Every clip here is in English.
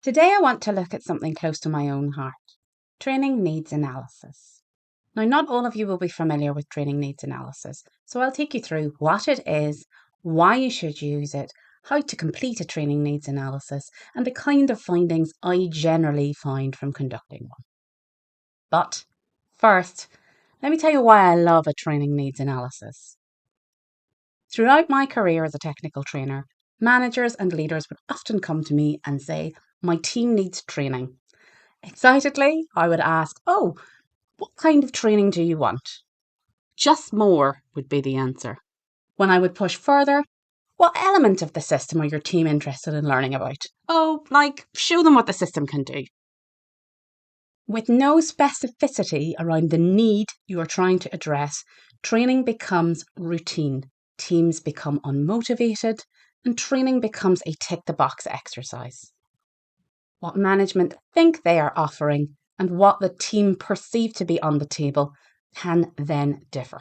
Today I want to look at something close to my own heart, training needs analysis. Now, not all of you will be familiar with training needs analysis, so I'll take you through what it is, why you should use it, how to complete a training needs analysis, and the kind of findings I generally find from conducting one. But first, let me tell you why I love a training needs analysis. Throughout my career as a technical trainer, managers and leaders would often come to me and say, "My team needs training." Excitedly, I would ask, "Oh, what kind of training do you want?" "Just more," would be the answer. When I would push further, "What element of the system are your team interested in learning about?" "Oh, like, show them what the system can do." With no specificity around the need you are trying to address, training becomes routine, teams become unmotivated, and training becomes a tick-the-box exercise. What management think they are offering and what the team perceive to be on the table can then differ.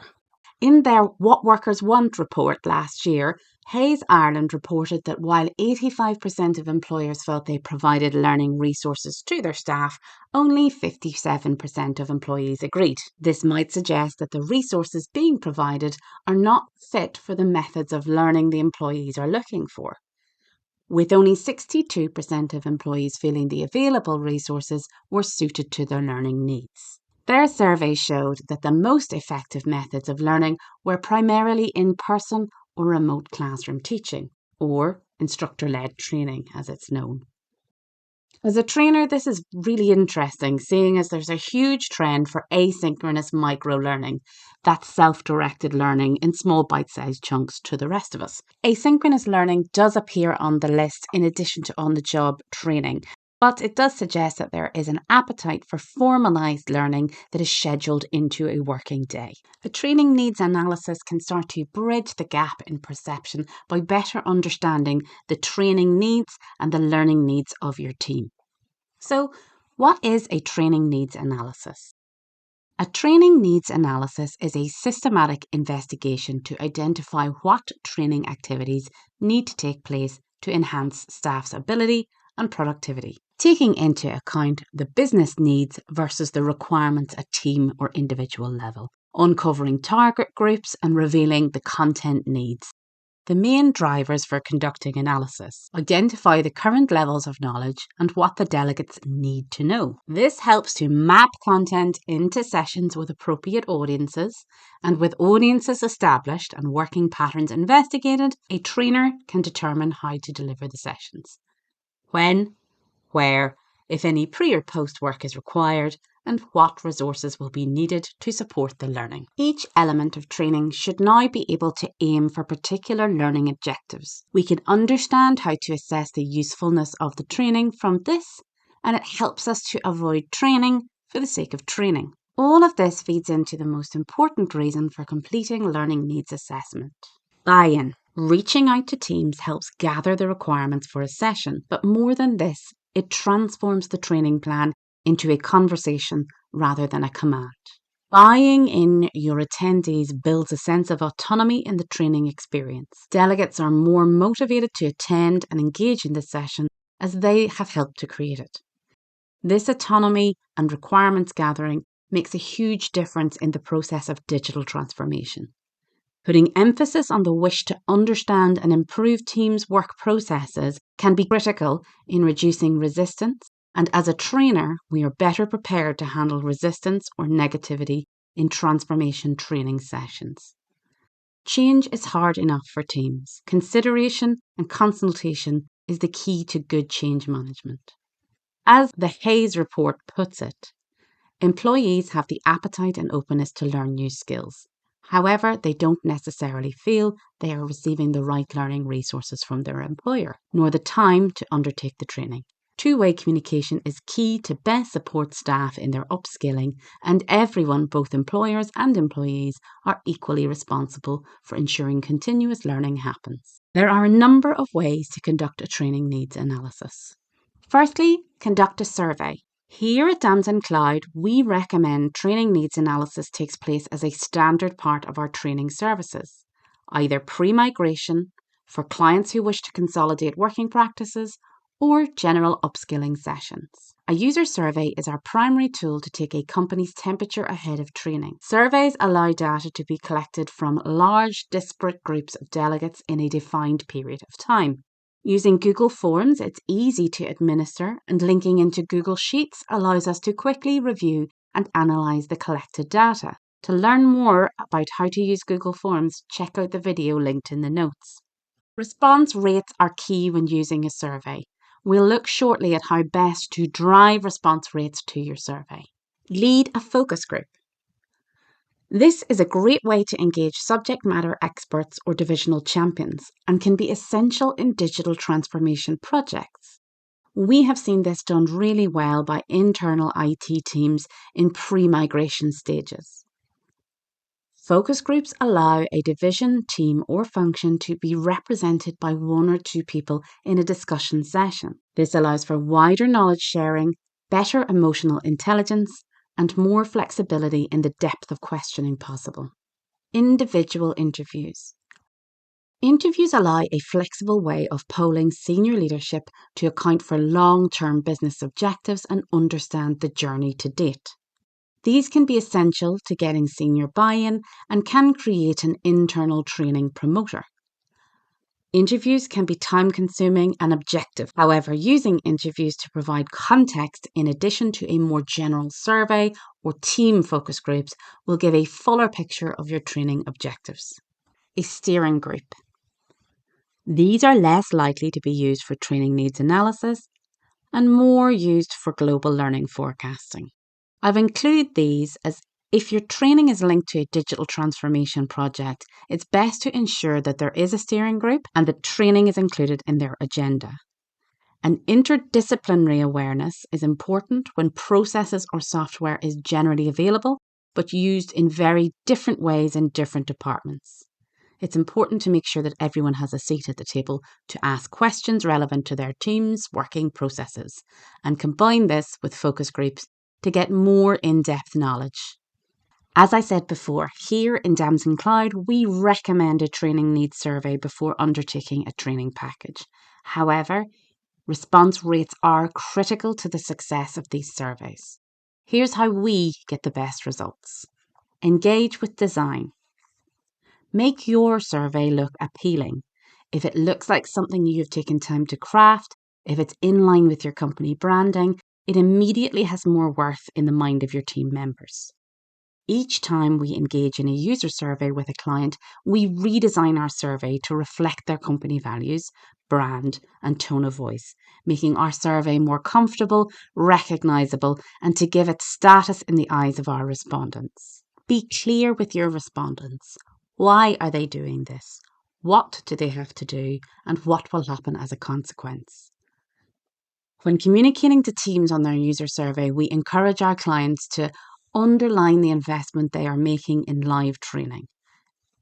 In their What Workers Want report last year, Hayes Ireland reported that while 85% of employers felt they provided learning resources to their staff, only 57% of employees agreed. This might suggest that the resources being provided are not fit for the methods of learning the employees are looking for, with only 62% of employees feeling the available resources were suited to their learning needs. Their survey showed that the most effective methods of learning were primarily in-person or remote classroom teaching, or instructor-led training as it's known. As a trainer, this is really interesting, seeing as there's a huge trend for asynchronous micro-learning, that's self-directed learning in small bite-sized chunks to the rest of us. Asynchronous learning does appear on the list in addition to on-the-job training, but it does suggest that there is an appetite for formalised learning that is scheduled into a working day. A training needs analysis can start to bridge the gap in perception by better understanding the training needs and the learning needs of your team. So, what is a training needs analysis? A training needs analysis is a systematic investigation to identify what training activities need to take place to enhance staff's ability and productivity, taking into account the business needs versus the requirements at team or individual level, uncovering target groups and revealing the content needs. The main drivers for conducting analysis: identify the current levels of knowledge and what the delegates need to know. This helps to map content into sessions with appropriate audiences, and with audiences established and working patterns investigated, a trainer can determine how to deliver the sessions. When, where, if any pre or post work is required, and what resources will be needed to support the learning. Each element of training should now be able to aim for particular learning objectives. We can understand how to assess the usefulness of the training from this, and it helps us to avoid training for the sake of training. All of this feeds into the most important reason for completing learning needs assessment: buy-in. Reaching out to teams helps gather the requirements for a session, but more than this, it transforms the training plan into a conversation rather than a command. Buying in your attendees builds a sense of autonomy in the training experience. Delegates are more motivated to attend and engage in the session as they have helped to create it. This autonomy and requirements gathering makes a huge difference in the process of digital transformation. Putting emphasis on the wish to understand and improve teams' work processes can be critical in reducing resistance, and as a trainer, we are better prepared to handle resistance or negativity in transformation training sessions. Change is hard enough for teams. Consideration and consultation is the key to good change management. As the Hayes report puts it, employees have the appetite and openness to learn new skills. However, they don't necessarily feel they are receiving the right learning resources from their employer, nor the time to undertake the training. Two-way communication is key to best support staff in their upskilling, and everyone, both employers and employees, are equally responsible for ensuring continuous learning happens. There are a number of ways to conduct a training needs analysis. Firstly, conduct a survey. Here at Damson Cloud, we recommend training needs analysis takes place as a standard part of our training services, either pre-migration, for clients who wish to consolidate working practices, or general upskilling sessions. A user survey is our primary tool to take a company's temperature ahead of training. Surveys allow data to be collected from large, disparate groups of delegates in a defined period of time. Using Google Forms, it's easy to administer, and linking into Google Sheets allows us to quickly review and analyse the collected data. To learn more about how to use Google Forms, check out the video linked in the notes. Response rates are key when using a survey. We'll look shortly at how best to drive response rates to your survey. Lead a focus group. This is a great way to engage subject matter experts or divisional champions and can be essential in digital transformation projects. We have seen this done really well by internal IT teams in pre-migration stages. Focus groups allow a division, team, or function to be represented by one or two people in a discussion session. This allows for wider knowledge sharing, better emotional intelligence, and more flexibility in the depth of questioning possible. Individual interviews. Interviews allow a flexible way of polling senior leadership to account for long-term business objectives and understand the journey to date. These can be essential to getting senior buy-in and can create an internal training promoter. Interviews can be time-consuming and objective. However, using interviews to provide context in addition to a more general survey or team focus groups will give a fuller picture of your training objectives. A steering group. These are less likely to be used for training needs analysis and more used for global learning forecasting. I've included these as if your training is linked to a digital transformation project, it's best to ensure that there is a steering group and that training is included in their agenda. An interdisciplinary awareness is important when processes or software is generally available but used in very different ways in different departments. It's important to make sure that everyone has a seat at the table to ask questions relevant to their team's working processes and combine this with focus groups to get more in-depth knowledge. As I said before, here in Damson Cloud, we recommend a training needs survey before undertaking a training package. However, response rates are critical to the success of these surveys. Here's how we get the best results. Engage with design. Make your survey look appealing. If it looks like something you've taken time to craft, if it's in line with your company branding, it immediately has more worth in the mind of your team members. Each time we engage in a user survey with a client, we redesign our survey to reflect their company values, brand, and tone of voice, making our survey more comfortable, recognisable, and to give it status in the eyes of our respondents. Be clear with your respondents. Why are they doing this? What do they have to do? And what will happen as a consequence? When communicating to teams on their user survey, we encourage our clients to underline the investment they are making in live training.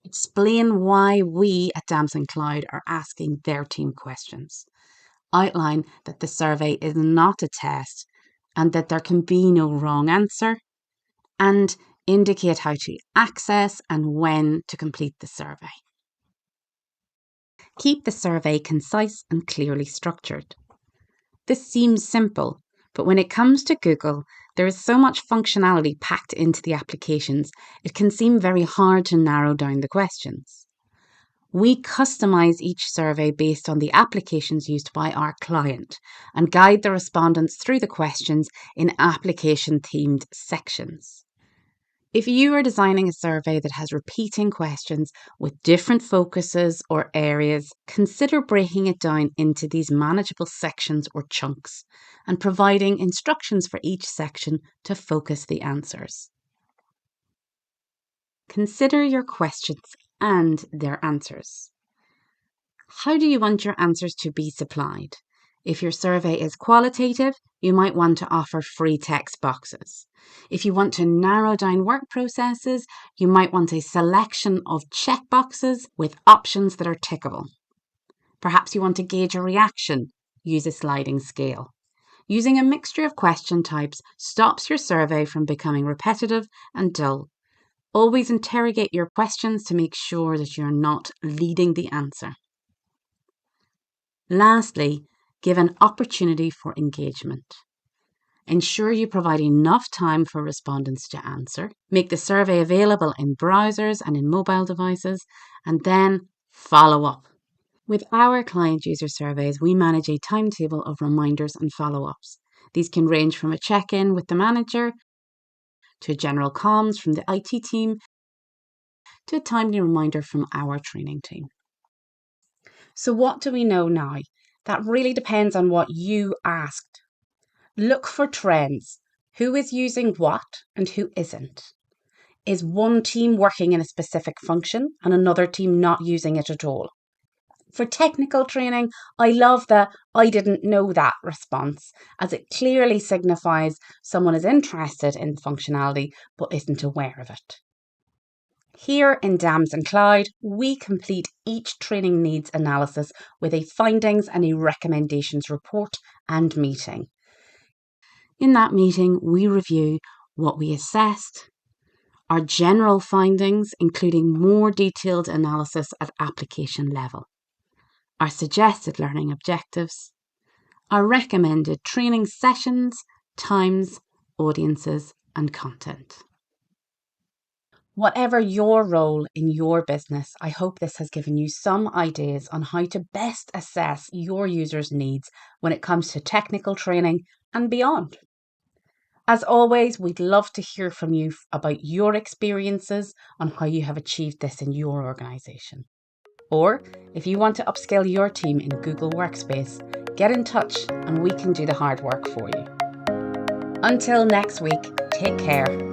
Explain why we at Damson Cloud are asking their team questions. Outline that the survey is not a test and that there can be no wrong answer. And indicate how to access and when to complete the survey. Keep the survey concise and clearly structured. This seems simple, but when it comes to Google, there is so much functionality packed into the applications, it can seem very hard to narrow down the questions. We customize each survey based on the applications used by our client and guide the respondents through the questions in application-themed sections. If you are designing a survey that has repeating questions with different focuses or areas, consider breaking it down into these manageable sections or chunks and providing instructions for each section to focus the answers. Consider your questions and their answers. How do you want your answers to be supplied? If your survey is qualitative, you might want to offer free text boxes. If you want to narrow down work processes, you might want a selection of checkboxes with options that are tickable. Perhaps you want to gauge a reaction. Use a sliding scale. Using a mixture of question types stops your survey from becoming repetitive and dull. Always interrogate your questions to make sure that you're not leading the answer. Lastly, Give an opportunity for engagement. Ensure you provide enough time for respondents to answer. Make the survey available in browsers and in mobile devices, and then follow up. With our client user surveys, we manage a timetable of reminders and follow-ups. These can range from a check-in with the manager, to general comms from the IT team, to a timely reminder from our training team. So what do we know now? That really depends on what you asked. Look for trends. Who is using what and who isn't? Is one team working in a specific function and another team not using it at all? For technical training, I love the "I didn't know that" response, as it clearly signifies someone is interested in functionality but isn't aware of it. Here in Dams and Clyde, we complete each training needs analysis with a findings and a recommendations report and meeting. In that meeting, we review what we assessed, our general findings, including more detailed analysis at application level, our suggested learning objectives, our recommended training sessions, times, audiences, and content. Whatever your role in your business, I hope this has given you some ideas on how to best assess your users' needs when it comes to technical training and beyond. As always, we'd love to hear from you about your experiences on how you have achieved this in your organisation. Or if you want to upskill your team in Google Workspace, get in touch and we can do the hard work for you. Until next week, take care.